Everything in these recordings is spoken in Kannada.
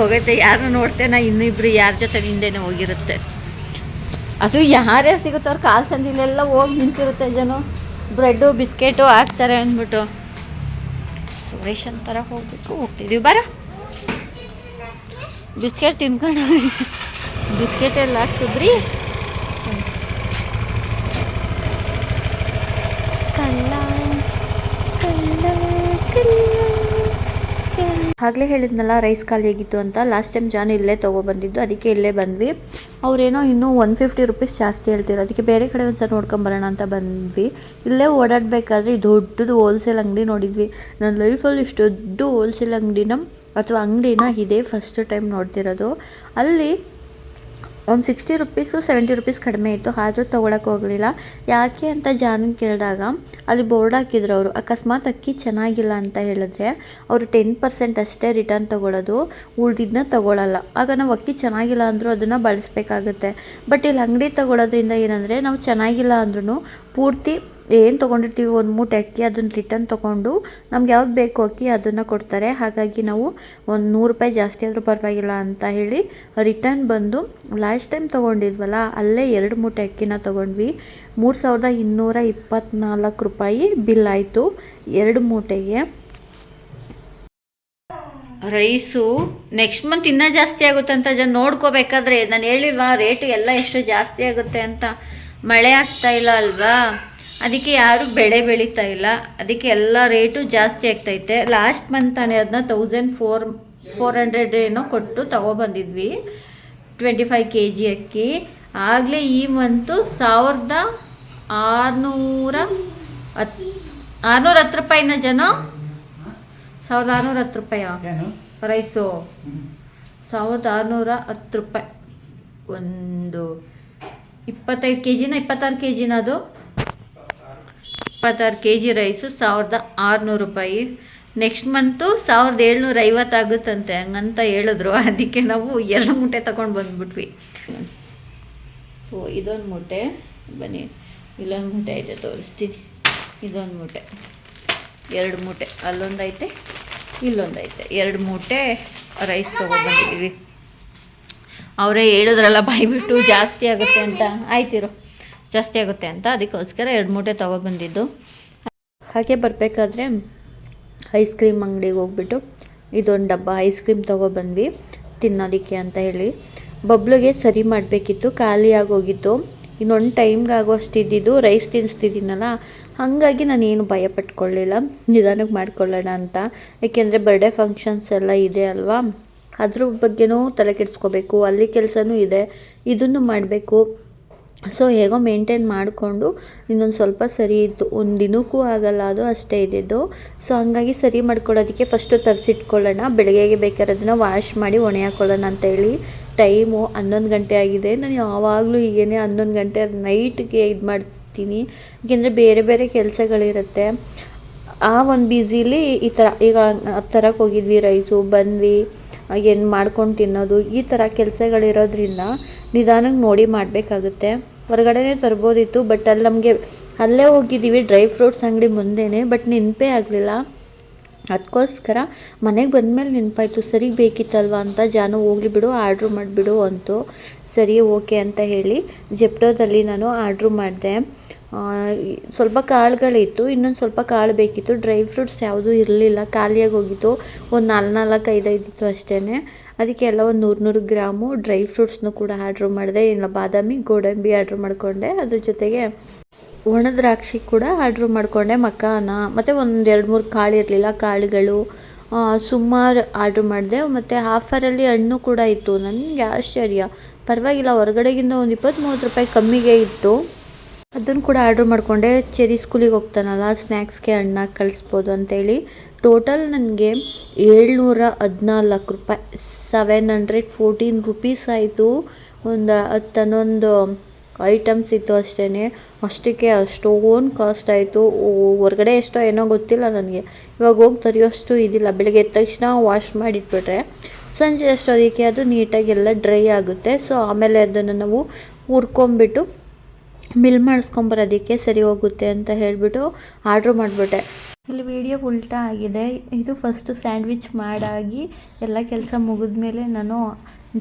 ಹೋಗೈತೆ. ಯಾರು ನೋಡ್ತೇನೆ ಇನ್ನಿಬ್ರು ಯಾರ ಜೊತೆ ಹಿಂದೆನೇ ಹೋಗಿರುತ್ತೆ. ಅದು ಯಾರ್ಯಾರು ಸಿಗುತ್ತೋ ಅವ್ರು ಕಾಲು ಸಂದಿಲೆಲ್ಲ ಹೋಗಿ ನಿಂತಿರುತ್ತೆ ಜನ. ಬ್ರೆಡ್ಡು ಬಿಸ್ಕೆಟು ಹಾಕ್ತಾರೆ ಅಂದ್ಬಿಟ್ಟು ರೇಷನ್ ಥರ ಹೋಗ್ತಿದ್ದೀವಿ. ಬರ ಬಿಸ್ಕೆಟ್ ತಿನ್ಕೊಂಡು ಬಿಸ್ಕೆಟ್ ಎಲ್ಲ ಹಾಕಿದ್ರಿ. ಆಗಲೇ ಹೇಳಿದ್ನಲ್ಲ ರೈಸ್ ಖಾಲಿ ಆಗಿತ್ತು ಅಂತ. ಲಾಸ್ಟ್ ಟೈಮ್ ಜಾನ್ ಇಲ್ಲೇ ತೊಗೊಬಂದಿದ್ದು, ಅದಕ್ಕೆ ಇಲ್ಲೇ ಬಂದ್ವಿ. ಅವರೇನೋ ಇನ್ನೂ 150 ರುಪೀಸ್ ಜಾಸ್ತಿ ಹೇಳ್ತಿರೋ, ಅದಕ್ಕೆ ಬೇರೆ ಕಡೆ ಒಂದು ಸಲ ನೋಡ್ಕೊಂಬರೋಣ ಅಂತ ಬಂದ್ವಿ. ಇಲ್ಲೇ ಓಡಾಡಬೇಕಾದ್ರೆ ದೊಡ್ಡದು ಹೋಲ್ಸೇಲ್ ಅಂಗಡಿ ನೋಡಿದ್ವಿ. ನನ್ನ ಲೈಫಲ್ಲಿ ಇಷ್ಟು ದೊಡ್ಡ ಹೋಲ್ಸೇಲ್ ಅಂಗಡಿನ ಅಥವಾ ಅಂಗಡಿನ ಇದೇ ಫಸ್ಟ್ ಟೈಮ್ ನೋಡ್ತಿರೋದು. ಅಲ್ಲಿ ಒಂದು 60 ರುಪೀಸು 70 ರುಪೀಸ್ ಕಡಿಮೆ ಇತ್ತು, ಆದರೂ ತೊಗೊಳಕ್ಕೆ ಹೋಗಲಿಲ್ಲ. ಯಾಕೆ ಅಂತ ಜಾನ್ ಕೇಳಿದಾಗ ಅಲ್ಲಿ ಬೋರ್ಡ್ ಹಾಕಿದ್ರು ಅವರು. ಅಕಸ್ಮಾತ್ ಅಕ್ಕಿ ಚೆನ್ನಾಗಿಲ್ಲ ಅಂತ ಹೇಳಿದ್ರೆ ಅವರು 10% ಅಷ್ಟೇ ರಿಟರ್ನ್ ತೊಗೊಳೋದು, ಉಳ್ದಿದ್ದನ್ನ ತೊಗೊಳಲ್ಲ. ಆಗ ನಾವು ಅಕ್ಕಿ ಚೆನ್ನಾಗಿಲ್ಲ ಅಂದರೂ ಅದನ್ನು ಬಳಸಬೇಕಾಗುತ್ತೆ. ಬಟ್ ಇಲ್ಲಿ ಅಂಗಡಿ ತೊಗೊಳೋದ್ರಿಂದ ಏನಂದರೆ ನಾವು ಚೆನ್ನಾಗಿಲ್ಲ ಅಂದ್ರೂ ಪೂರ್ತಿ ಏನು ತೊಗೊಂಡಿರ್ತೀವಿ ಒಂದು ಮೂಟೆ ಅಕ್ಕಿ ಅದನ್ನು ರಿಟರ್ನ್ ತೊಗೊಂಡು ನಮ್ಗೆ ಯಾವ್ದು ಬೇಕು ಅಕ್ಕಿ ಅದನ್ನು ಕೊಡ್ತಾರೆ. ಹಾಗಾಗಿ ನಾವು ಒಂದು 100 ರೂಪಾಯಿ ಜಾಸ್ತಿ ಆದರೂ ಪರವಾಗಿಲ್ಲ ಅಂತ ಹೇಳಿ ರಿಟರ್ನ್ ಬಂದು ಲಾಸ್ಟ್ ಟೈಮ್ ತೊಗೊಂಡಿದ್ವಲ್ಲ ಅಲ್ಲೇ 2 ಮೂಟೆ ಅಕ್ಕಿನ ತೊಗೊಂಡ್ವಿ. 3224 ರೂಪಾಯಿ ಬಿಲ್ ಆಯಿತು 2 ಮೂಟೆಗೆ. ರೈಸು ನೆಕ್ಸ್ಟ್ ಮಂತ್ ಇನ್ನೂ ಜಾಸ್ತಿ ಆಗುತ್ತೆ ಅಂತ ಜನ ನೋಡ್ಕೋಬೇಕಾದ್ರೆ ನಾನು ಹೇಳಿಲ್ವಾ ರೇಟು ಎಲ್ಲ ಎಷ್ಟು ಜಾಸ್ತಿ ಆಗುತ್ತೆ ಅಂತ. ಮಳೆ ಆಗ್ತಾ ಇಲ್ಲ ಅಲ್ವಾ, ಅದಕ್ಕೆ ಯಾರು ಬೆಳೆ ಬೆಳೀತಾ ಇಲ್ಲ, ಅದಕ್ಕೆ ಎಲ್ಲ ರೇಟು ಜಾಸ್ತಿ ಆಗ್ತೈತೆ. ಲಾಸ್ಟ್ ಮಂತ್ ತಾನೇ ಅದನ್ನ 1400 ಏನೋ ಕೊಟ್ಟು ತೊಗೊಬಂದಿದ್ವಿ 25 kg ಅಕ್ಕಿ. ಆಗಲೇ ಈ ಮಂತು 1610 ರೂಪಾಯಿನ ಜನ 1610 ರೂಪಾಯಿ ರೈಸು 1610 ರೂಪಾಯಿ. ಒಂದು 25 kgನ 26 kgನ ಅದು 26 kg ರೈಸು 1600 ರೂಪಾಯಿ. ನೆಕ್ಸ್ಟ್ ಮಂತು 1750 ಆಗುತ್ತಂತೆ ಹಂಗಂತ ಹೇಳಿದ್ರು. ಅದಕ್ಕೆ ನಾವು 2 ಮೂಟೆ ತೊಗೊಂಡು ಬಂದ್ಬಿಟ್ವಿ. ಸೊ ಇದೊಂದು ಮೂಟೆ, ಬನ್ನಿ ಇಲ್ಲೊಂದು ಮೂಟೆ ಐತೆ ತೋರಿಸ್ತೀನಿ. ಇದೊಂದು ಮೂಟೆ, 2 ಮೂಟೆ ಅಲ್ಲೊಂದೈತೆ ಇಲ್ಲೊಂದೈತೆ, 2 ಮೂಟೆ ರೈಸ್ ತೊಗೊಬಂದಿದ್ದೀವಿ. ಅವರೇ ಹೇಳಿದ್ರಲ್ಲ ಬಾಯ್ಬಿಟ್ಟು ಜಾಸ್ತಿ ಆಗುತ್ತೆ ಅಂತ, ಆಯ್ತಿರೋ ಜಾಸ್ತಿ ಆಗುತ್ತೆ ಅಂತ, ಅದಕ್ಕೋಸ್ಕರ 2 ಮೂಟೆ ತೊಗೊಬಂದಿದ್ದು. ಹಾಗೆ ಬರಬೇಕಾದ್ರೆ ಐಸ್ ಕ್ರೀಮ್ ಅಂಗಡಿಗೆ ಹೋಗ್ಬಿಟ್ಟು ಇದೊಂದು ಡಬ್ಬ ಐಸ್ ಕ್ರೀಮ್ ತೊಗೊಬಂದ್ವಿ ತಿನ್ನೋದಕ್ಕೆ ಅಂತ ಹೇಳಿ. ಬಬ್ಲುಗೆ ಸರಿ ಮಾಡಬೇಕಿತ್ತು, ಖಾಲಿ ಆಗೋಗಿತ್ತು. ಇನ್ನೊಂದು ಟೈಮ್ಗೆ ಆಗೋಷ್ಟು ಇದ್ದಿದ್ದು ರೈಸ್ ತಿನ್ನಿಸ್ತಿದ್ದೀನಲ್ಲ, ಹಾಗಾಗಿ ನಾನೇನು ಭಯ ಪಟ್ಕೊಳ್ಳಿಲ್ಲ, ನಿಧಾನಕ್ಕೆ ಮಾಡ್ಕೊಳ್ಳೋಣ ಅಂತ. ಏಕೆಂದರೆ ಬರ್ಡೇ ಫಂಕ್ಷನ್ಸ್ ಎಲ್ಲ ಇದೆ ಅಲ್ವಾ, ಅದ್ರ ಬಗ್ಗೆನೂ ತಲೆ ಕೆಡಿಸ್ಕೋಬೇಕು, ಅಲ್ಲಿ ಕೆಲಸನೂ ಇದೆ, ಇದನ್ನು ಮಾಡಬೇಕು. ಸೊ ಹೇಗೋ ಮೇಂಟೈನ್ ಮಾಡಿಕೊಂಡು ಇನ್ನೊಂದು ಸ್ವಲ್ಪ ಸರಿ ಇತ್ತು. ಒಂದು ದಿನಕ್ಕೂ ಆಗಲ್ಲ, ಅದು ಅಷ್ಟೇ ಇದ್ದಿದ್ದು. ಸೊ ಹಂಗಾಗಿ ಸರಿ ಮಾಡ್ಕೊಳ್ಳೋದಕ್ಕೆ ಫಸ್ಟು ತರಿಸಿಟ್ಕೊಳ್ಳೋಣ, ಬೆಳಗ್ಗೆಗೆ ಬೇಕಾದ್ರೆ ಅದನ್ನು ವಾಶ್ ಮಾಡಿ ಒಣೆ ಹಾಕ್ಕೊಳ್ಳೋಣ ಅಂತೇಳಿ. ಟೈಮು 11 ಗಂಟೆ ಆಗಿದೆ. ನಾನು ಯಾವಾಗಲೂ ಹೀಗೇನೆ 11 ಗಂಟೆ ನೈಟ್ಗೆ ಇದು ಮಾಡ್ತೀನಿ, ಏಕೆಂದರೆ ಬೇರೆ ಬೇರೆ ಕೆಲಸಗಳಿರುತ್ತೆ. ಆ ಒಂದು ಬ್ಯುಸಿಲಿ ಈ ಥರ ಈಗ ತರಕ್ಕೆ ಹೋಗಿದ್ವಿ, ರೈಸು ಬಂದ್ವಿ, ಏನು ಮಾಡ್ಕೊಂಡು ತಿನ್ನೋದು, ಈ ಥರ ಕೆಲಸಗಳಿರೋದ್ರಿಂದ ನಿಧಾನಕ್ಕೆ ನೋಡಿ ಮಾಡಬೇಕಾಗುತ್ತೆ. ಹೊರಗಡೆನೇ ತರ್ಬೋದಿತ್ತು, ಬಟ್ ಅಲ್ಲಿ ನಮಗೆ ಅಲ್ಲೇ ಹೋಗಿದ್ದೀವಿ ಡ್ರೈ ಫ್ರೂಟ್ಸ್ ಅಂಗಡಿ ಮುಂದೆನೇ, ಬಟ್ ನೆನಪೇ ಆಗಲಿಲ್ಲ. ಅದಕ್ಕೋಸ್ಕರ ಮನೆಗೆ ಬಂದಮೇಲೆ ನೆನಪಾಯಿತು, ಸರಿ ಬೇಕಿತ್ತಲ್ವ ಅಂತ. ಜಾನು ಹೋಗ್ಲಿ ಬಿಡು ಆರ್ಡ್ರು ಮಾಡಿಬಿಡು ಅಂತು. ಸರಿ ಓಕೆ ಅಂತ ಹೇಳಿ ಜೆಪ್ಟೋದಲ್ಲಿ ನಾನು ಆರ್ಡ್ರು ಮಾಡಿದೆ. ಸ್ವಲ್ಪ ಕಾಳುಗಳಿತ್ತು, ಇನ್ನೊಂದು ಸ್ವಲ್ಪ ಕಾಳು ಬೇಕಿತ್ತು. ಡ್ರೈ ಫ್ರೂಟ್ಸ್ ಯಾವುದೂ ಇರಲಿಲ್ಲ, ಖಾಲಿಯಾಗಿ ಹೋಗಿತ್ತು. ಒಂದು 4-5 ಇದ್ದಿತ್ತು ಅಷ್ಟೇ. ಅದಕ್ಕೆ ಎಲ್ಲ ಒಂದು 100 ಗ್ರಾಮು ಡ್ರೈ ಫ್ರೂಟ್ಸ್ನು ಕೂಡ ಆರ್ಡ್ರು ಮಾಡಿದೆ. ಇಲ್ಲ ಬಾದಾಮಿ ಗೋಡಂಬಿ ಆರ್ಡ್ರು ಮಾಡಿಕೊಂಡೆ, ಅದ್ರ ಜೊತೆಗೆ ಒಣ ದ್ರಾಕ್ಷಿ ಕೂಡ ಆರ್ಡ್ರು ಮಾಡಿಕೊಂಡೆ, ಮಕಾನ, ಮತ್ತು ಒಂದು 2-3 ಕಾಳು ಇರಲಿಲ್ಲ, ಕಾಳುಗಳು ಸುಮಾರು ಆರ್ಡ್ರು ಮಾಡಿದೆ. ಮತ್ತು ಆಫರಲ್ಲಿ ಹಣ್ಣು ಕೂಡ ಇತ್ತು. ನನಗೆ ಆಶ್ಚರ್ಯ, ಪರವಾಗಿಲ್ಲ, ಹೊರಗಡೆಗಿಂತ ಒಂದು 20-30 ರೂಪಾಯಿ ಕಮ್ಮಿಗೆ ಇತ್ತು. ಅದನ್ನು ಕೂಡ ಆರ್ಡ್ರ್ ಮಾಡಿಕೊಂಡೆ. ಚೆರಿ ಸ್ಕೂಲಿಗೆ ಹೋಗ್ತಾನಲ್ಲ, ಸ್ನ್ಯಾಕ್ಸ್ಗೆ ಹಣ್ಣಾಗಿ ಕಳಿಸ್ಬೋದು ಅಂತೇಳಿ. ಟೋಟಲ್ ನನಗೆ 714 ರೂಪಾಯಿ, 714 ರುಪೀಸ್ ಆಯಿತು. ಒಂದು 10 ಐಟಮ್ಸ್ ಇತ್ತು ಅಷ್ಟೇ. ಅಷ್ಟಕ್ಕೆ ಅಷ್ಟೊಂದು ಕಾಸ್ಟ್ ಆಯಿತು. ಹೊರಗಡೆ ಎಷ್ಟೋ ಏನೋ ಗೊತ್ತಿಲ್ಲ ನನಗೆ, ಇವಾಗ ಹೋಗಿ ತರಿಯೋಷ್ಟು ಇದಿಲ್ಲ. ಬೆಳಗ್ಗೆ ಎದ್ದ ತಕ್ಷಣ ವಾಶ್ ಮಾಡಿಟ್ಬಿಟ್ರೆ ಸಂಜೆ ಅಷ್ಟೊತ್ತಿಗೆ ಅದು ನೀಟಾಗಿ ಎಲ್ಲ ಡ್ರೈ ಆಗುತ್ತೆ. ಸೊ ಆಮೇಲೆ ಅದನ್ನು ನಾವು ಹುರ್ಕೊಂಬಿಟ್ಟು ಬಿಲ್ ಮಾಡಿಸ್ಕೊಂಬರೋದಕ್ಕೆ ಸರಿ ಹೋಗುತ್ತೆ ಅಂತ ಹೇಳಿಬಿಟ್ಟು ಆರ್ಡ್ರ್ ಮಾಡಿಬಿಟ್ಟೆ. ಇಲ್ಲಿ ವಿಡಿಯೋ ಉಲ್ಟಾ ಆಗಿದೆ. ಇದು ಫಸ್ಟು ಸ್ಯಾಂಡ್ವಿಚ್ ಮಾಡಾಗಿ ಎಲ್ಲ ಕೆಲಸ ಮುಗಿದ್ಮೇಲೆ ನಾನು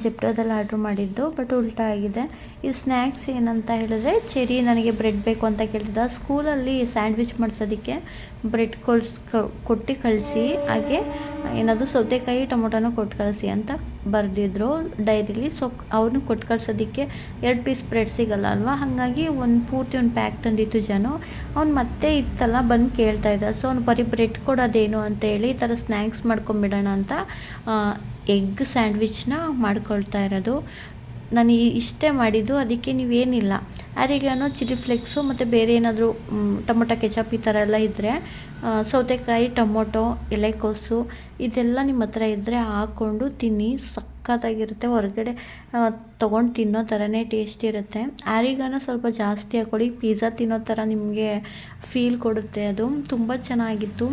ಜೆಪ್ಟೋದಲ್ಲಿ ಆರ್ಡ್ರ್ ಮಾಡಿದ್ದು, ಬಟ್ ಉಲ್ಟಾ ಆಗಿದೆ. ಈ ಸ್ನ್ಯಾಕ್ಸ್ ಏನಂತ ಹೇಳಿದ್ರೆ, ಚೆರಿ ನನಗೆ ಬ್ರೆಡ್ ಬೇಕು ಅಂತ ಕೇಳ್ತಿದ್ದ. ಸ್ಕೂಲಲ್ಲಿ ಸ್ಯಾಂಡ್ವಿಚ್ ಮಾಡಿಸೋದಕ್ಕೆ ಬ್ರೆಡ್ ಕೊಟ್ಟು ಕಳಿಸಿ, ಹಾಗೆ ಏನಾದರೂ ಸೌತೆಕಾಯಿ ಟೊಮೊಟೊನೂ ಕೊಟ್ಟು ಕಳಿಸಿ ಅಂತ ಬರೆದಿದ್ರು ಡೈರಿಲಿ. ಸೊ ಅವ್ರನ್ನೂ ಕೊಟ್ಟು ಕಳ್ಸೋದಕ್ಕೆ 2 ಪೀಸ್ ಬ್ರೆಡ್ ಸಿಗಲ್ಲ ಅಲ್ವಾ, ಹಾಗಾಗಿ ಪೂರ್ತಿ ಒಂದು ಪ್ಯಾಕ್ ತಂದಿತ್ತು ಜನ. ಅವ್ನು ಮತ್ತೆ ಇತ್ತಲ್ಲ ಬಂದು ಕೇಳ್ತಾ ಇದ್ದ. ಸೊ ಅವ್ನು ಬರೀ ಬ್ರೆಡ್ ಕೊಡೋದೇನು ಅಂತೇಳಿ ಈ ಥರ ಸ್ನ್ಯಾಕ್ಸ್ ಮಾಡ್ಕೊಂಬಿಡೋಣ ಅಂತ ಎಗ್ ಸ್ಯಾಂಡ್ವಿಚ್ನ ಮಾಡ್ಕೊಳ್ತಾ ಇರೋದು. ನಾನು ಇಷ್ಟೇ ಮಾಡಿದ್ದು. ಅದಕ್ಕೆ ನೀವೇನಿಲ್ಲ, ಆರಿಗಾನೋ, ಚಿಲ್ಲಿ ಫ್ಲೇಕ್ಸು ಮತ್ತು ಬೇರೆ ಏನಾದರೂ ಟೊಮೊಟೊ ಕೆಚಪ್ ಈ ಥರ ಎಲ್ಲ ಇದ್ದರೆ, ಸೌತೆಕಾಯಿ, ಟೊಮೊಟೊ, ಎಲೆಕೋಸು ಇದೆಲ್ಲ ನಿಮ್ಮ ಹತ್ರ ಇದ್ದರೆ ಹಾಕ್ಕೊಂಡು ತಿನ್ನಿ, ಸಖತ್ತಾಗಿರುತ್ತೆ. ಹೊರಗಡೆ ತೊಗೊಂಡು ತಿನ್ನೋ ಥರನೇ ಟೇಸ್ಟ್ ಇರುತ್ತೆ. ಆರಿಗಾನೋ ಸ್ವಲ್ಪ ಜಾಸ್ತಿ ಹಾಕ್ಕೊಳ್ಳಿ, ಪಿಜ್ಜಾ ತಿನ್ನೋ ಥರ ನಿಮಗೆ ಫೀಲ್ ಕೊಡುತ್ತೆ. ಅದು ತುಂಬ ಚೆನ್ನಾಗಿತ್ತು.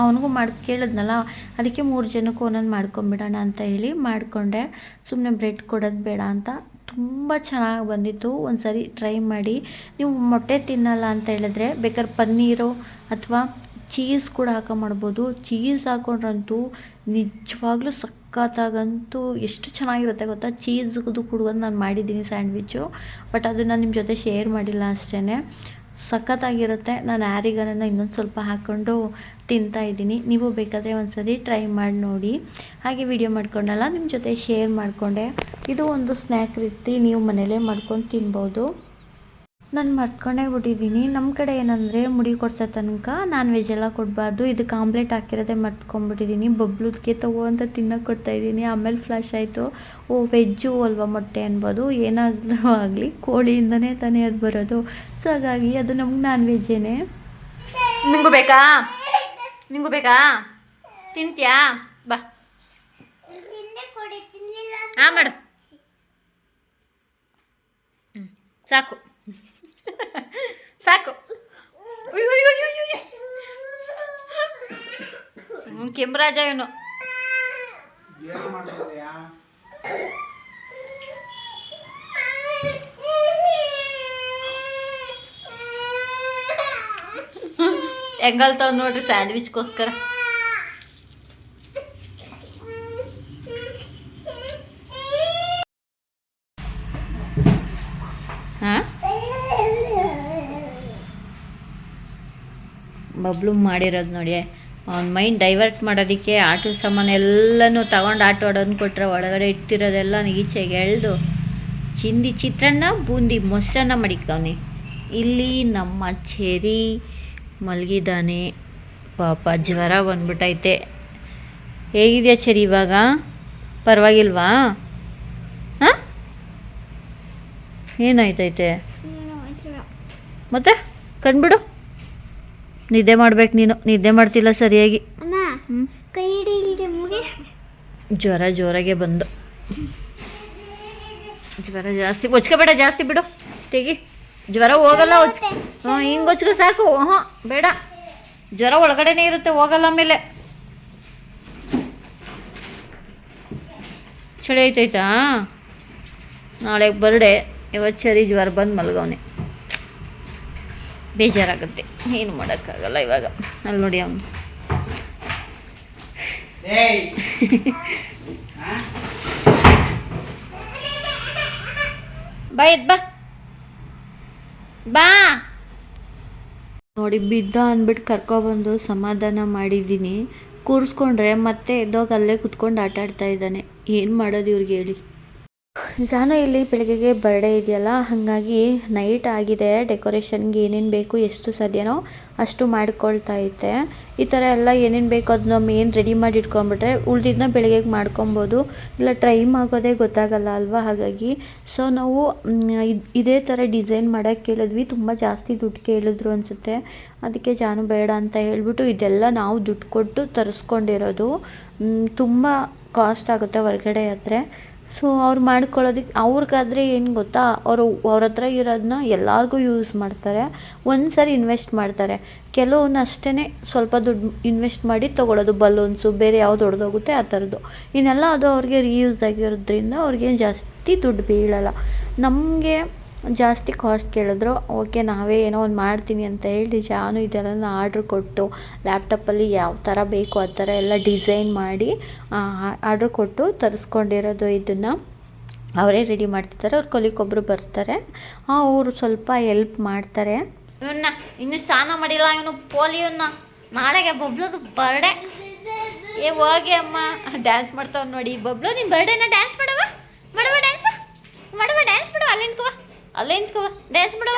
ಅವನಿಗೂ ಕೇಳಿದ್ನಲ್ಲ, ಅದಕ್ಕೆ 3 ಜನಕ್ಕೂ ಒಂದೊಂದು ಮಾಡ್ಕೊಂಬಿಡೋಣ ಅಂತ ಹೇಳಿ ಮಾಡಿಕೊಂಡೆ. ಸುಮ್ಮನೆ ಬ್ರೆಡ್ ಕೊಡೋದು ಬೇಡ ಅಂತ. ತುಂಬ ಚೆನ್ನಾಗಿ ಬಂದಿತ್ತು. ಒಂದು ಸರಿ ಟ್ರೈ ಮಾಡಿ. ನೀವು ಮೊಟ್ಟೆ ತಿನ್ನಲ್ಲ ಅಂತ ಹೇಳಿದ್ರೆ ಬೇಕಾದ್ರೆ ಪನ್ನೀರು ಅಥವಾ ಚೀಸ್ ಕೂಡ ಮಾಡ್ಬೋದು. ಚೀಸ್ ಹಾಕೊಂಡ್ರಂತೂ ನಿಜವಾಗ್ಲೂ ಸಖತ್ತಾಗಂತೂ ಎಷ್ಟು ಚೆನ್ನಾಗಿರುತ್ತೆ ಗೊತ್ತಾ. ಚೀಸ್ದು ಕೂಡ ನಾನು ಮಾಡಿದ್ದೀನಿ ಸ್ಯಾಂಡ್ವಿಚ್ಚು, ಬಟ್ ಅದನ್ನು ನಿಮ್ಮ ಜೊತೆ ಶೇರ್ ಮಾಡಿಲ್ಲ ಅಷ್ಟೇ. ಸಖತ್ತಾಗಿರುತ್ತೆ. ನಾನು ಆರಿಗನನ್ನು ಇನ್ನೊಂದು ಸ್ವಲ್ಪ ಹಾಕ್ಕೊಂಡು ತಿಂತಾಯಿದ್ದೀನಿ. ನೀವು ಬೇಕಾದರೆ ಒಂದ್ಸರಿ ಟ್ರೈ ಮಾಡಿ ನೋಡಿ. ಹಾಗೆ ವಿಡಿಯೋ ಮಾಡ್ಕೊಂಡಲ್ಲ ನಿಮ್ಮ ಜೊತೆ ಶೇರ್ ಮಾಡಿಕೊಂಡೆ. ಇದು ಒಂದು ಸ್ನ್ಯಾಕ್ ರೀತಿ ನೀವು ಮನೇಲೇ ಮಾಡ್ಕೊಂಡು ತಿನ್ಬೋದು. ನಾನು ಮರ್ತ್ಕೊಂಡೇ ಬಿಟ್ಟಿದ್ದೀನಿ. ನಮ್ಮ ಕಡೆ ಏನಂದರೆ ಮುಡಿ ಕೊಡ್ಸೋ ತನಕ ನಾನ್ ವೆಜ್ ಎಲ್ಲ ಕೊಡಬಾರ್ದು. ಇದಕ್ಕೆ ಆಮ್ಲೆಟ್ ಹಾಕಿರೋದೇ ಮರ್ತ್ಕೊಂಡ್ಬಿಟ್ಟಿದ್ದೀನಿ. ಬಬ್ಲುದ್ಗೆ ತಗೋ ಅಂತ ತಿನ್ನೋಕೆ ಕೊಡ್ತಾಯಿದ್ದೀನಿ. ಆಮೇಲೆ ಫ್ಲಾಶ್ ಆಯಿತು, ಓ ವೆಜ್ಜು ಅಲ್ವಾ ಮೊಟ್ಟೆ ಅನ್ಬೋದು. ಏನಾದರೂ ಆಗಲಿ ಕೋಳಿಯಿಂದನೇ ತಾನೇ ಅದು ಬರೋದು. ಸೊ ಹಾಗಾಗಿ ಅದು ನಮ್ಗೆ ನಾನ್ ವೆಜ್ಜೇನೆ. ನಿಂಗೂ ಬೇಕಾ ತಿಂತ್ಯಾ? ಬಾ ಹಾಂ ಮಾಡು. ಸಾಕು ಸಾಕು. ಕೆಂಪರಾಜ ಇವನು. ಹೆಂಗಲ್ತಾವ್ ನೋಡ್ರಿ ಸ್ಯಾಂಡ್ವಿಚ್ಗೋಸ್ಕರ. ಹಾಂ, ಬಬ್ಲು ಮಾಡಿರೋದು ನೋಡಿ. ಅವ್ನ ಮೈಂಡ್ ಡೈವರ್ಟ್ ಮಾಡೋದಕ್ಕೆ ಆಟೋ ಸಾಮಾನು ಎಲ್ಲನೂ ತಗೊಂಡು ಆಟೋ ಆಡೋದು ಕೊಟ್ಟರೆ ಒಳಗಡೆ ಇಟ್ಟಿರೋದೆಲ್ಲ ಈಚೆಗೆ ಎಳೆದು ಚಿಂದಿ ಚಿತ್ರಾನ್ನ, ಬೂಂದಿ, ಮೊಸರನ್ನ ಮಾಡಿಕ್ಕವನಿ. ಇಲ್ಲಿ ನಮ್ಮ ಚೆರಿ ಮಲಗಿದ್ದಾನೆ. ಪಾಪ ಜ್ವರ ಬಂದ್ಬಿಟ್ಟೈತೆ. ಹೇಗಿದೆಯಾ ಚೆರಿ ಇವಾಗ? ಪರವಾಗಿಲ್ವಾ? ಹಾಂ, ಏನಾಯ್ತೈತೆ ಮತ್ತೆ? ಕಣ್ಬಿಡು. ನಿದ್ದೆ ಮಾಡ್ಬೇಕು ನೀನು. ನಿದ್ದೆ ಮಾಡ್ತಿಲ್ಲ ಸರಿಯಾಗಿ. ಜ್ವರ ಜೋರಾಗೆ ಬಂದು. ಜ್ವರ ಜಾಸ್ತಿ ಒಚ್ಕೋಬೇಡ, ಜಾಸ್ತಿ ಬಿಡು, ತೆಗಿ. ಜ್ವರ ಹೋಗಲ್ಲ. ಹಿಂಗೆ ಹೊಚ್ಕೊ ಸಾಕು. ಹಾಂ ಬೇಡ, ಜ್ವರ ಒಳಗಡೆನೇ ಇರುತ್ತೆ, ಹೋಗಲ್ಲ. ಆಮೇಲೆ ಚಳಿ ಐತೈತಾ? ನಾಳೆಗೆ ಬರ್ಡೆ. ಇವತ್ತು ಸರಿ ಜ್ವರ ಬಂದು ಮಲಗವನೆ. ಬೇಜಾರಾಗುತ್ತೆ, ಏನು ಮಾಡೋಕ್ಕಾಗಲ್ಲ ಇವಾಗ. ಅಲ್ಲಿ ನೋಡಿ ಅವನು. ಬಾ ಎದ್ ಬಾ ಬಾ. ನೋಡಿ ಬಿದ್ದ ಅಂದ್ಬಿಟ್ಟು ಕರ್ಕೊಬಂದು ಸಮಾಧಾನ ಮಾಡಿದ್ದೀನಿ. ಕೂರಿಸ್ಕೊಂಡ್ರೆ ಮತ್ತೆ ಎದ್ದೋಗಿ ಅಲ್ಲೇ ಕುತ್ಕೊಂಡು ಆಟ ಆಡ್ತಾ ಇದ್ದಾನೆ. ಏನು ಮಾಡೋದು ಇವ್ರಿಗೆ ಹೇಳಿ. ಜಾನು ಇಲ್ಲಿ ಬೆಳಗ್ಗೆಗೆ ಬರ್ಡೇ ಇದೆಯಲ್ಲ, ಹಾಗಾಗಿ ನೈಟ್ ಆಗಿದೆ. ಡೆಕೋರೇಷನ್ಗೆ ಏನೇನು ಬೇಕು ಎಷ್ಟು ಸಾಧ್ಯನೋ ಅಷ್ಟು ಮಾಡ್ಕೊಳ್ತಾ ಇದ್ದೆ. ಈ ಥರ ಎಲ್ಲ ಏನೇನು ಬೇಕು ಅದನ್ನ ಮೇನ್ ರೆಡಿ ಮಾಡಿ ಇಟ್ಕೊಂಡ್ಬಿಟ್ರೆ ಉಳ್ದಿದ್ದನ್ನ ಬೆಳಗ್ಗೆಗೆ ಮಾಡ್ಕೊಬೋದು. ಇಲ್ಲ ಟೈಮ್ ಆಗೋದೇ ಗೊತ್ತಾಗಲ್ಲ ಅಲ್ವಾ. ಹಾಗಾಗಿ ಸೊ ನಾವು ಇದೇ ಥರ ಡಿಸೈನ್ ಮಾಡೋಕ್ಕೆ ಕೇಳಿದ್ವಿ. ತುಂಬ ಜಾಸ್ತಿ ದುಡ್ಡು ಕೇಳಿದ್ರು ಅನಿಸುತ್ತೆ. ಅದಕ್ಕೆ ಜಾನು ಬೇಡ ಅಂತ ಹೇಳ್ಬಿಟ್ಟು ಇದೆಲ್ಲ ನಾವು ದುಡ್ಡು ಕೊಟ್ಟು ತರಿಸ್ಕೊಂಡಿರೋದು. ತುಂಬ ಕಾಸ್ಟ್ ಆಗುತ್ತೆ ಹೊರಗಡೆ ಆದರೆ. ಸೊ ಅವ್ರು ಮಾಡ್ಕೊಳ್ಳೋದಕ್ಕೆ ಅವ್ರಿಗಾದರೆ ಏನು ಗೊತ್ತಾ, ಅವ್ರ ಹತ್ರ ಇರೋದನ್ನ ಎಲ್ಲರಿಗೂ ಯೂಸ್ ಮಾಡ್ತಾರೆ. ಒಂದು ಸರಿ ಇನ್ವೆಸ್ಟ್ ಮಾಡ್ತಾರೆ. ಕೆಲವನ್ನ ಅಷ್ಟೇ ಸ್ವಲ್ಪ ದುಡ್ಡು ಇನ್ವೆಸ್ಟ್ ಮಾಡಿ ತೊಗೊಳ್ಳೋದು. ಬಲೂನ್ಸು ಬೇರೆ ಯಾವ್ದು ಹೊಡೆದೋಗುತ್ತೆ ಆ ಥರದ್ದು. ಇನ್ನೆಲ್ಲ ಅದು ಅವ್ರಿಗೆ ರೀಯೂಸ್ ಆಗಿರೋದ್ರಿಂದ ಅವ್ರಿಗೇನು ಜಾಸ್ತಿ ದುಡ್ಡು ಬೀಳಲ್ಲ. ನಮಗೆ ಜಾಸ್ತಿ ಕಾಸ್ಟ್ ಕೇಳಿದ್ರು. ಓಕೆ ನಾವೇ ಏನೋ ಒಂದು ಮಾಡ್ತೀನಿ ಅಂತ ಹೇಳಿ ಜಾನು ಇದೆಲ್ಲ ಆರ್ಡ್ರ್ ಕೊಟ್ಟು ಲ್ಯಾಪ್ಟಾಪಲ್ಲಿ ಯಾವ ಥರ ಬೇಕು ಆ ಥರ ಎಲ್ಲ ಡಿಸೈನ್ ಮಾಡಿ ಆರ್ಡ್ರ್ ಕೊಟ್ಟು ತರಿಸ್ಕೊಂಡಿರೋದು. ಇದನ್ನು ಅವರೇ ರೆಡಿ ಮಾಡ್ತಿರ್ತಾರೆ. ಅವ್ರ ಕೊಲಿಗೊಬ್ಬರು ಬರ್ತಾರೆ, ಅವರು ಸ್ವಲ್ಪ ಹೆಲ್ಪ್ ಮಾಡ್ತಾರೆ. ಇವನ್ನ ಇನ್ನೂ ಸ್ನಾನ ಮಾಡಿಲ್ಲ, ಇವನು ಪೋಲಿಯವನ್ನ ನಾಳೆಗೆ ಬಬ್ಲೋದು ಬರ್ಡೇ. ಹೋಗಿ ಅಮ್ಮ ಡ್ಯಾನ್ಸ್ ಮಾಡ್ತಾವ ನೋಡಿ. ಬಬ್ಲು ನಿನ್ನ ಬರ್ಡೇನ ಡ್ಯಾನ್ಸ್ ಮಾಡವ ಡ್ಯಾನ್ಸ್ ಮಾಡವ ಅಲ್ಲೇ ನಿಂತ್ಕವ ಡ್ಯಾನ್ಸ್ ಮಾಡವ.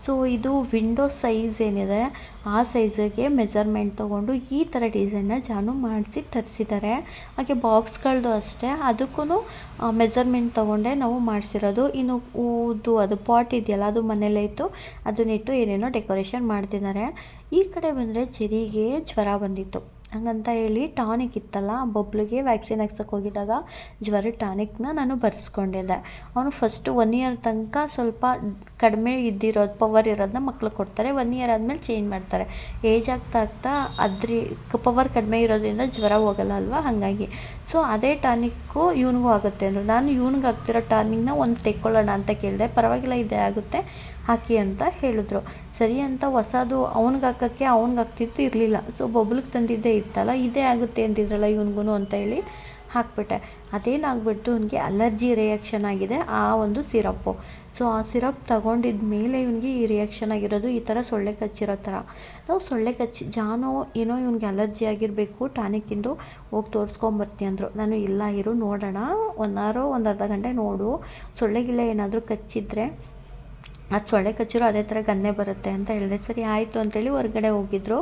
ಸೊ ಇದು ವಿಂಡೋ ಸೈಜ್ ಏನಿದೆ ಆ ಸೈಜಿಗೆ ಮೆಜರ್ಮೆಂಟ್ ತೊಗೊಂಡು ಈ ಥರ ಡಿಸೈನ್ನ ಜಾನು ಮಾಡಿಸಿ ತರಿಸಿದ್ದಾರೆ. ಹಾಗೆ ಬಾಕ್ಸ್ಗಳದ್ದು ಅಷ್ಟೇ, ಅದಕ್ಕೂ ಮೆಜರ್ಮೆಂಟ್ ತೊಗೊಂಡೆ ನಾವು ಮಾಡಿಸಿರೋದು. ಇನ್ನು ಅದು ಪಾಟ್ ಇದೆಯಲ್ಲ ಅದು ಮನೇಲೇ ಇತ್ತು, ಅದನ್ನಿಟ್ಟು ಏನೇನೋ ಡೆಕೋರೇಷನ್ ಮಾಡ್ತಿದ್ದಾರೆ. ಈ ಕಡೆ ಬಂದರೆ ಚೆರಿಗೆ ಜ್ವರ ಬಂದಿತ್ತು. ಹಂಗಂತ ಹೇಳಿ ಟಾನಿಕ್ ಇತ್ತಲ್ಲ, ಬಬ್ಲಿಗೆ ವ್ಯಾಕ್ಸಿನ್ ಹಾಕ್ಸೋಕೆ ಹೋಗಿದ್ದಾಗ ಜ್ವರ ಟಾನಿಕ್ನ ನಾನು ಬರೆಸ್ಕೊಂಡಿದ್ದೆ. ಅವನು ಫಸ್ಟು 1 ಇಯರ್ ತನಕ ಸ್ವಲ್ಪ ಕಡಿಮೆ ಇದ್ದಿರೋದು ಪವರ್ ಇರೋದನ್ನ ಮಕ್ಳಿಗೆ ಕೊಡ್ತಾರೆ. 1 ಇಯರ್ ಆದಮೇಲೆ ಚೇಂಜ್ ಮಾಡ್ತಾರೆ. ಏಜ್ ಆಗ್ತಾ ಪವರ್ ಕಡಿಮೆ ಇರೋದ್ರಿಂದ ಜ್ವರ ಹೋಗಲ್ಲ ಅಲ್ವಾ, ಹಾಗಾಗಿ. ಸೊ ಅದೇ ಟಾನಿಕ್ಕು ಇವನಿಗೂ ಆಗುತ್ತೆ ಅಂದರು. ನಾನು ಇವ್ನಿಗೆ ಆಗ್ತಿರೋ ಟಾನಿಕ್ನ ಒಂದು ತೆಕ್ಕೊಳ್ಳೋಣ ಅಂತ ಕೇಳಿದೆ. ಪರವಾಗಿಲ್ಲ ಇದೇ ಆಗುತ್ತೆ ಹಾಕಿ ಅಂತ ಹೇಳಿದ್ರು. ಸರಿ ಅಂತ ಹೊಸದು ಅವ್ನಿಗೆ ಹಾಕೋಕ್ಕೆ ಆಗ್ತಿತ್ತು ಇರಲಿಲ್ಲ. ಸೊ ಬಬ್ಲಿಗೆ ತಂದಿದ್ದೇ ಇತ್ತಲ್ಲ, ಇದೇ ಆಗುತ್ತೆ ಅಂತಿದ್ರಲ್ಲ ಇವನಿಗೂ ಅಂತ ಹೇಳಿ ಹಾಕ್ಬಿಟ್ಟೆ. ಅದೇನಾಗ್ಬಿಟ್ಟು ಇವನಿಗೆ ಅಲರ್ಜಿ ರಿಯಾಕ್ಷನ್ ಆಗಿದೆ ಆ ಒಂದು ಸಿರಪ್ಪು. ಸೊ ಆ ಸಿರಪ್ ತಗೊಂಡಿದ್ದ ಮೇಲೆ ಇವನಿಗೆ ಈ ರಿಯಾಕ್ಷನ್ ಆಗಿರೋದು. ಈ ಥರ ಸೊಳ್ಳೆ ಕಚ್ಚಿರೋ ಥರ. ನಾವು ಸೊಳ್ಳೆ ಜಾನು ಏನೋ ಇವನಿಗೆ ಅಲರ್ಜಿ ಆಗಿರಬೇಕು, ಟಾನಿಕ್ಕಿಂದು ಹೋಗಿ ತೋರಿಸ್ಕೊಂಬರ್ತೀನಿ ಅಂದರು. ನಾನು ಇಲ್ಲ ಇರು ನೋಡೋಣ, 1 ಅವರ್ 1 ಅರ್ಧ ಗಂಟೆ ನೋಡು, ಸೊಳ್ಳೆಗಿಳೆ ಏನಾದರೂ ಕಚ್ಚಿದ್ರೆ ಅದು ಸೊಳ್ಳೆ ಕಚ್ಚಿರೋ ಅದೇ ಥರ ಗನ್ನೆ ಬರುತ್ತೆ ಅಂತ ಹೇಳಿದೆ. ಸರಿ ಆಯಿತು ಅಂತೇಳಿ ಹೊರಗಡೆ ಹೋಗಿದ್ರು.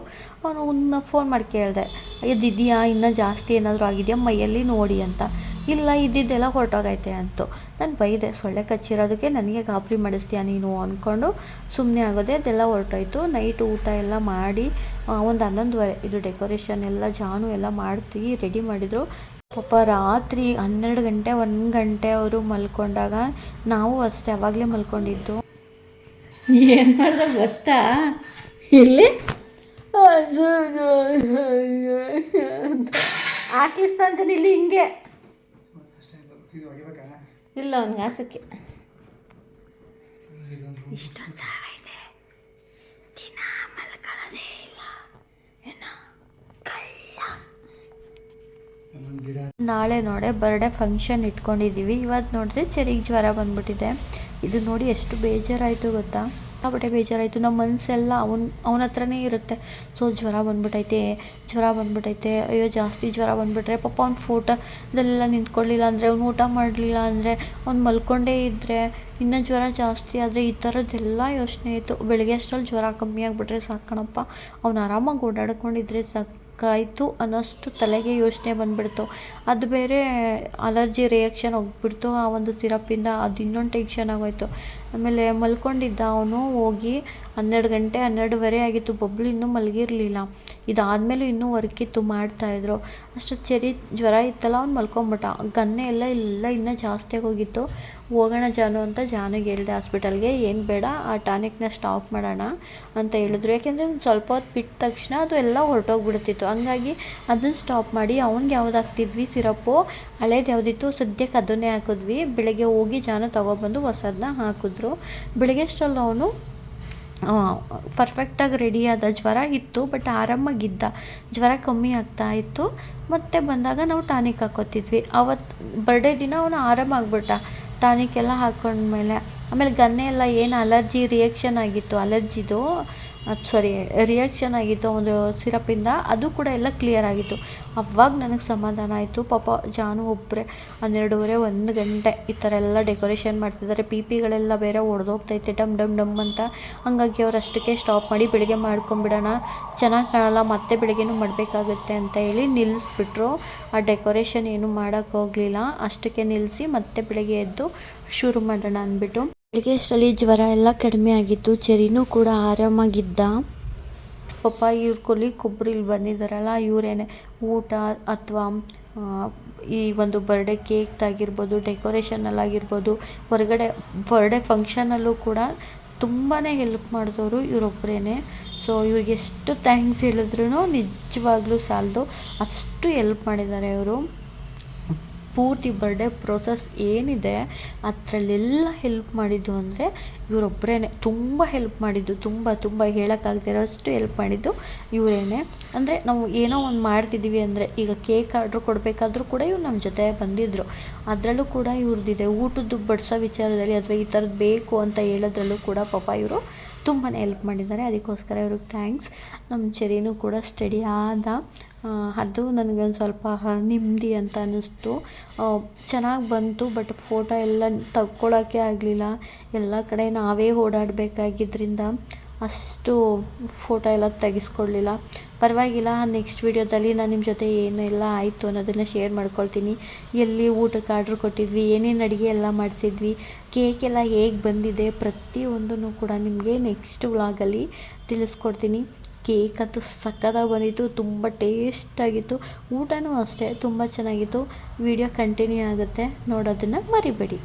ಅವನು ಫೋನ್ ಮಾಡಿ ಕೇಳಿದೆ, ಇದಿದೆಯಾ ಇನ್ನೂ ಜಾಸ್ತಿ ಏನಾದರೂ ಆಗಿದೆಯಾ ಮೈಯಲ್ಲಿ ನೋಡಿ ಅಂತ. ಇಲ್ಲ ಇದ್ದಿದ್ದೆಲ್ಲ ಹೊರಟೋಗೈತೆ ಅಂತು. ನಾನು ಬೈದೆ, ಸೊಳ್ಳೆ ಕಚ್ಚಿರೋದಕ್ಕೆ ನನಗೆ ಗಾಬರಿ ಮಾಡಿಸ್ತೀಯ ನೀನು ಅಂದ್ಕೊಂಡು ಸುಮ್ಮನೆ ಆಗೋದೆ. ಅದೆಲ್ಲ ಹೊರಟೋಯ್ತು. ನೈಟ್ ಊಟ ಎಲ್ಲ ಮಾಡಿ ಒಂದು 11:30 ಇದು ಡೆಕೋರೇಷನ್ ಎಲ್ಲ ಜಾನು ಎಲ್ಲ ಮಾಡ್ತೀವಿ ರೆಡಿ ಮಾಡಿದರು. ಪಾಪ ರಾತ್ರಿ 12 ಗಂಟೆ 1 ಗಂಟೆ ಅವರು ಮಲ್ಕೊಂಡಾಗ ನಾವು ಅಷ್ಟೇ ಅವಾಗಲೇ ಮಲ್ಕೊಂಡಿದ್ದು. ಏನು ಮಾಡ್ದೆ ಗೊತ್ತಾ, ಇಲ್ಲಿ ಹಾಕಿಸ್ತಾನೆ ಇಲ್ಲಿ ಹಿಂಗೆ ಇಲ್ಲ ಒಂದು ಗಾಸಕ್ಕೆ ಇಷ್ಟೊಂದಾಗೈತೆ, ದಿನ ಮಲ್ಕೊಳ್ಳೋದೇ ಇಲ್ಲ ಏನೋ ಕಳ್ಳ. ನಾಳೆ ನೋಡಿ ಬರ್ಡೇ ಫಂಕ್ಷನ್ ಇಟ್ಕೊಂಡಿದ್ದೀವಿ. ಇವತ್ತು ನೋಡಿದ್ರೆ ಚೆರಿಗೆ ಜ್ವರ ಬಂದ್ಬಿಟ್ಟಿದೆ. ಇದು ನೋಡಿ ಎಷ್ಟು ಬೇಜಾರಾಯಿತು ಗೊತ್ತಾ, ಬಟ್ಟೆ ಬೇಜಾರಾಯಿತು. ನಮ್ಮ ಮನಸ್ಸೆಲ್ಲ ಅವನ ಹತ್ರನೇ ಇರುತ್ತೆ. ಸೊ ಜ್ವರ ಬಂದ್ಬಿಟ್ಟೈತೆ, ಅಯ್ಯೋ ಜಾಸ್ತಿ ಜ್ವರ ಬಂದುಬಿಟ್ರೆ ಪಾಪ ಅವ್ನ ಫೋಟೋದಲ್ಲೆಲ್ಲ ನಿಂತ್ಕೊಳ್ಳಿಲ್ಲ ಅಂದರೆ, ಅವ್ನು ಊಟ ಮಾಡಲಿಲ್ಲ ಅಂದರೆ, ಅವ್ನು ಮಲ್ಕೊಂಡೇ ಇದ್ದರೆ, ಇನ್ನೂ ಜ್ವರ ಜಾಸ್ತಿ ಆದರೆ, ಈ ಥರದ್ದೆಲ್ಲ ಯೋಚನೆ ಇತ್ತು. ಬೆಳಗ್ಗೆ ಅಷ್ಟರಲ್ಲಿ ಜ್ವರ ಕಮ್ಮಿ ಆಗಿಬಿಟ್ರೆ ಸಾಕಣಪ್ಪ, ಅವ್ನು ಆರಾಮಾಗಿ ಓಡಾಡ್ಕೊಂಡಿದ್ರೆ ಸಾಕಾಯಿತು ಅನ್ನೋಷ್ಟು ತಲೆಗೆ ಯೋಚನೆ ಬಂದುಬಿಡ್ತು. ಅದು ಬೇರೆ ಅಲರ್ಜಿ ರಿಯಾಕ್ಷನ್ ಹೋಗ್ಬಿಡ್ತು ಆ ಒಂದು ಸಿರಪ್ಪಿಂದ. ಅದು ಇನ್ನೊಂದು ಟೆನ್ಷನ್ ಆಗೋಯ್ತು. ಆಮೇಲೆ ಮಲ್ಕೊಂಡಿದ್ದ ಅವನು, ಹೋಗಿ 12 ಗಂಟೆ 12:30 ಆಗಿತ್ತು. ಬಬ್ಲು ಇನ್ನೂ ಮಲಗಿರಲಿಲ್ಲ. ಇದಾದಮೇಲೂ ಇನ್ನೂ ವರ್ಕಿತ್ತು, ಮಾಡ್ತಾಯಿದ್ರು. ಅಷ್ಟು ಚೆರಿ ಜ್ವರ ಇತ್ತಲ್ಲ, ಅವ್ನು ಮಲ್ಕೊಂಬಿಟ್ಟ. ಗನ್ನೆ ಎಲ್ಲ ಇನ್ನೂ ಜಾಸ್ತಿಯಾಗಿ ಹೋಗಿತ್ತು. ಹೋಗೋಣ ಜಾನು ಅಂತ ಜಾನಿಗೆ ಹೇಳಿದೆ ಹಾಸ್ಪಿಟಲ್ಗೆ. ಏನು ಬೇಡ, ಆ ಟಾನಿಕ್ನ ಸ್ಟಾಪ್ ಮಾಡೋಣ ಅಂತ ಹೇಳಿದ್ರು. ಯಾಕೆಂದರೆ ಸ್ವಲ್ಪ ಹೊತ್ತು ಬಿಟ್ಟ ತಕ್ಷಣ ಅದು ಎಲ್ಲ ಹೊರಟೋಗ್ಬಿಡ್ತಿತ್ತು. ಹಂಗಾಗಿ ಅದನ್ನು ಸ್ಟಾಪ್ ಮಾಡಿ ಅವ್ನಿಗೆ ಯಾವ್ದು ಹಾಕ್ತಿದ್ವಿ ಸಿರಪ್ಪು, ಹಳೇದು ಯಾವುದಿತ್ತು ಸದ್ಯಕ್ಕೆ ಅದನ್ನೇ ಹಾಕಿದ್ವಿ. ಬೆಳಗ್ಗೆ ಹೋಗಿ ಜಾನು ತೊಗೊಬಂದು ಹೊಸದನ್ನ ಹಾಕಿದ್ರು. ಬೆಳಗ್ಗೆ ಅಷ್ಟರಲ್ಲಿ ಅವನು ಪರ್ಫೆಕ್ಟಾಗಿ ರೆಡಿಯಾದ. ಜ್ವರ ಇತ್ತು ಬಟ್ ಆರಾಮಾಗಿದ್ದ, ಜ್ವರ ಕಮ್ಮಿ ಆಗ್ತಾ ಇತ್ತು. ಮತ್ತು ಬಂದಾಗ ನಾವು ಟಾನಿಕ್ ಹಾಕೋತಿದ್ವಿ. ಅವತ್ತು ಬರ್ಡೇ ದಿನ ಅವನು ಆರಾಮಾಗ್ಬಿಟ್ಟ ಟಾನಿಕ್ ಎಲ್ಲ ಹಾಕೊಂಡ್ಮೇಲೆ. ಆಮೇಲೆ ಗನ್ನೆ ಎಲ್ಲ ಏನು ಅಲರ್ಜಿ ರಿಯಾಕ್ಷನ್ ಆಗಿತ್ತು ಒಂದು ಸಿರಪಿಂದ, ಅದು ಕೂಡ ಎಲ್ಲ ಕ್ಲಿಯರ್ ಆಗಿತ್ತು. ಅವಾಗ ನನಗೆ ಸಮಾಧಾನ ಆಯಿತು. ಪಾಪ ಜಾನು ಒಬ್ಬರೇ 12:30 1 ಗಂಟೆ ಈ ಥರ ಎಲ್ಲ ಡೆಕೋರೇಷನ್ ಮಾಡ್ತಿದ್ದಾರೆ. ಪಿಗಳೆಲ್ಲ ಬೇರೆ ಒಡೆದೋಗ್ತೈತೆ ಡಮ್ ಡಮ್ ಡಮ್ ಅಂತ. ಹಾಗಾಗಿ ಅವ್ರು ಅಷ್ಟಕ್ಕೆ ಸ್ಟಾಪ್ ಮಾಡಿ ಬೆಳಗ್ಗೆ ಮಾಡ್ಕೊಂಬಿಡೋಣ, ಚೆನ್ನಾಗಿ ಕಾಣಲ್ಲ, ಮತ್ತೆ ಬೆಳಗ್ಗೆನೂ ಮಾಡಬೇಕಾಗುತ್ತೆ ಅಂತ ಹೇಳಿ ನಿಲ್ಲಿಸ್ಬಿಟ್ರು. ಆ ಡೆಕೋರೇಷನ್ ಏನು ಮಾಡೋಕ್ಕೆ ಹೋಗಲಿಲ್ಲ, ಅಷ್ಟಕ್ಕೆ ನಿಲ್ಲಿಸಿ ಮತ್ತೆ ಬೆಳಗ್ಗೆ ಎದ್ದು ಶುರು ಮಾಡೋಣ ಅಂದ್ಬಿಟ್ಟು. ಬೆಳಗ್ಗೆ ಅಷ್ಟರಲ್ಲಿ ಜ್ವರ ಎಲ್ಲ ಕಡಿಮೆ ಆಗಿತ್ತು. ಚೆರಿನೂ ಕೂಡ ಆರಾಮಾಗಿದ್ದ. ಪಾಪ ಇವ್ರ ಕೊಬ್ಬರು ಇಲ್ಲಿ ಬಂದಿದ್ದಾರಲ್ಲ, ಇವರೇನೆ ಊಟ ಅಥವಾ ಈ ಒಂದು ಬರ್ಡೇ ಕೇಕ್ದಾಗಿರ್ಬೋದು, ಡೆಕೋರೇಷನಲ್ಲಾಗಿರ್ಬೋದು, ಹೊರಗಡೆ ಬರ್ಡೇ ಫಂಕ್ಷನಲ್ಲೂ ಕೂಡ ತುಂಬಾ ಹೆಲ್ಪ್ ಮಾಡಿದವರು ಇವರೊಬ್ಬರೇ. ಸೊ ಇವ್ರಿಗೆ ಎಷ್ಟು ಥ್ಯಾಂಕ್ಸ್ ಹೇಳಿದ್ರು ನಿಜವಾಗ್ಲೂ ಸಾಲದು, ಅಷ್ಟು ಹೆಲ್ಪ್ ಮಾಡಿದ್ದಾರೆ ಇವರು. ಪೂರ್ತಿ ಬರ್ಡೇ ಪ್ರೊಸೆಸ್ ಏನಿದೆ ಅದರಲ್ಲೆಲ್ಲ ಹೆಲ್ಪ್ ಮಾಡಿದ್ದು ಅಂದರೆ ಇವರೊಬ್ಬರೇ. ತುಂಬ ಹೆಲ್ಪ್ ಮಾಡಿದ್ದು, ತುಂಬ ಹೇಳೋಕ್ಕಾಗ್ದಿರೋಷ್ಟು ಹೆಲ್ಪ್ ಮಾಡಿದ್ದು ಇವರೇ. ಅಂದರೆ ನಾವು ಏನೋ ಒಂದು ಮಾಡ್ತಿದ್ದೀವಿ ಅಂದರೆ, ಈಗ ಕೇಕ್ ಆರ್ಡ್ರ್ ಕೊಡಬೇಕಾದ್ರೂ ಕೂಡ ಇವ್ರು ನಮ್ಮ ಜೊತೆ ಬಂದಿದ್ದರು. ಅದರಲ್ಲೂ ಕೂಡ ಇವ್ರದ್ದಿದೆ ಊಟದ್ದು ಬಡಿಸೋ ವಿಚಾರದಲ್ಲಿ ಅಥವಾ ಈ ಥರದ್ದು ಬೇಕು ಅಂತ ಹೇಳೋದ್ರಲ್ಲೂ ಕೂಡ ಪಾಪ ಇವರು ತುಂಬಾ ಹೆಲ್ಪ್ ಮಾಡಿದ್ದಾರೆ. ಅದಕ್ಕೋಸ್ಕರ ಇವ್ರಿಗೆ ಥ್ಯಾಂಕ್ಸ್. ನಮ್ಮ ಚೆರಿನೂ ಕೂಡ ಸ್ಟಡಿ ಆದ, ಅದು ನನಗೊಂದು ಸ್ವಲ್ಪ ನೆಮ್ಮದಿ ಅಂತ ಅನ್ನಿಸ್ತು. ಚೆನ್ನಾಗಿ ಬಂತು, ಬಟ್ ಫೋಟೋ ಎಲ್ಲ ತಗೊಳ್ಳೋಕ್ಕೆ ಆಗಲಿಲ್ಲ. ಎಲ್ಲ ಕಡೆ ನಾವೇ ಓಡಾಡಬೇಕಾಗಿದ್ದರಿಂದ ಅಷ್ಟು ಫೋಟೋ ಎಲ್ಲ ತೆಗೆಸ್ಕೊಳ್ಳಿಲ್ಲ. ಪರವಾಗಿಲ್ಲ, ನೆಕ್ಸ್ಟ್ ವೀಡಿಯೋದಲ್ಲಿ ನಾನು ನಿಮ್ಮ ಜೊತೆ ಏನೆಲ್ಲ ಆಯಿತು ಅನ್ನೋದನ್ನು ಶೇರ್ ಮಾಡ್ಕೊಳ್ತೀನಿ. ಎಲ್ಲಿ ಊಟಕ್ಕೆ ಆರ್ಡ್ರ್ ಕೊಟ್ಟಿದ್ವಿ, ಏನೇನು ಅಡುಗೆ ಎಲ್ಲ ಮಾಡಿಸಿದ್ವಿ, ಕೇಕೆಲ್ಲ ಹೇಗೆ ಬಂದಿದೆ, ಪ್ರತಿಯೊಂದನ್ನು ಕೂಡ ನಿಮಗೆ ನೆಕ್ಸ್ಟ್ ವ್ಲಾಗಲ್ಲಿ ತಿಳಿಸ್ಕೊಡ್ತೀನಿ. ಕೇಕ್ ಅಂತೂ ಸಕ್ಕತ್ತಾಗಿ ಬಂದಿತ್ತು, ತುಂಬ ಟೇಸ್ಟಾಗಿತ್ತು. ಊಟನೂ ಅಷ್ಟೇ ತುಂಬ ಚೆನ್ನಾಗಿತ್ತು. ವಿಡಿಯೋ ಕಂಟಿನ್ಯೂ ಆಗುತ್ತೆ, ನೋಡೋದನ್ನು ಮರಿಬೇಡಿ.